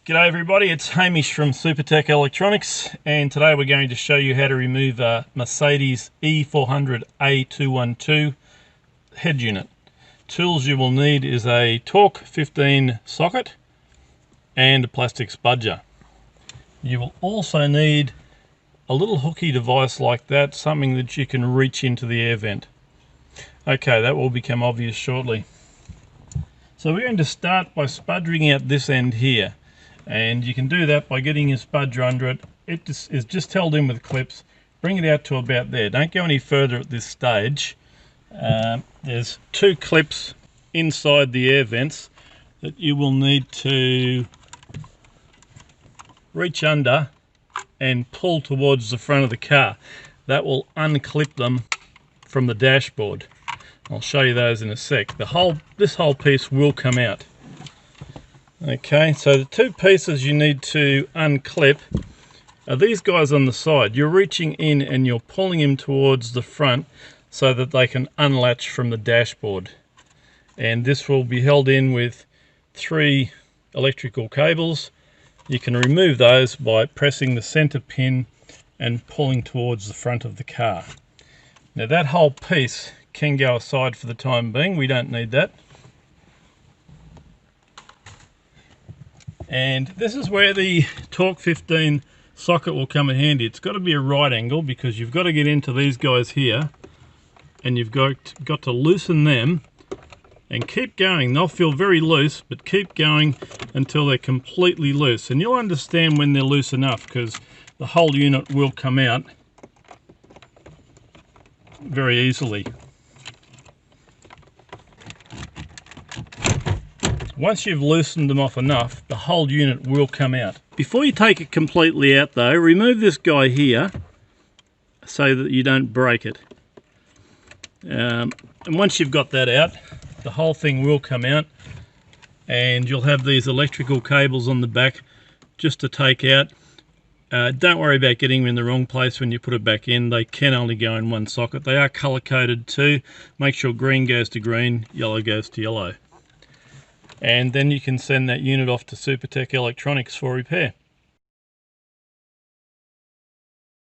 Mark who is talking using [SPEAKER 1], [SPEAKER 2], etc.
[SPEAKER 1] G'day everybody, it's Hamish from Supertech Electronics, and today we're going to show you how to remove a Mercedes e400 a212 head unit. Tools you will need is a torque 15 socket and a plastic spudger. You will also need a little hooky device like that, something that you can reach into the air vent. Okay, that will become obvious shortly. So we're going to start by spuddering out this end here. And you can do that by getting your spudger under it. It is just held in with clips. Bring it out to about there. Don't go any further at this stage. There's two clips inside the air vents that you will need to reach under and pull towards the front of the car. That will unclip them from the dashboard. I'll show you those in a sec. This whole piece will come out. Okay, so the two pieces you need to unclip are these guys on the side. You're reaching in and you're pulling them towards the front so that they can unlatch from the dashboard. And this will be held in with 3 electrical cables. You can remove those by pressing the center pin and pulling towards the front of the car. Now that whole piece can go aside for the time being. We don't need that. And this is where the torque 15 socket will come in handy. It's got to be a right angle because you've got to get into these guys here and you've got to loosen them and keep going. They'll feel very loose, but keep going until they're completely loose. And you'll understand when they're loose enough because the whole unit will come out very easily. Once you've loosened them off enough, the whole unit will come out. Before you take it completely out though, remove this guy here so that you don't break it. And once you've got that out, the whole thing will come out and you'll have these electrical cables on the back just to take out. Don't worry about getting them in the wrong place when you put it back in. They can only go in one socket. They are color coded too. Make sure green goes to green, yellow goes to yellow. And then you can send that unit off to Supertech Electronics for repair.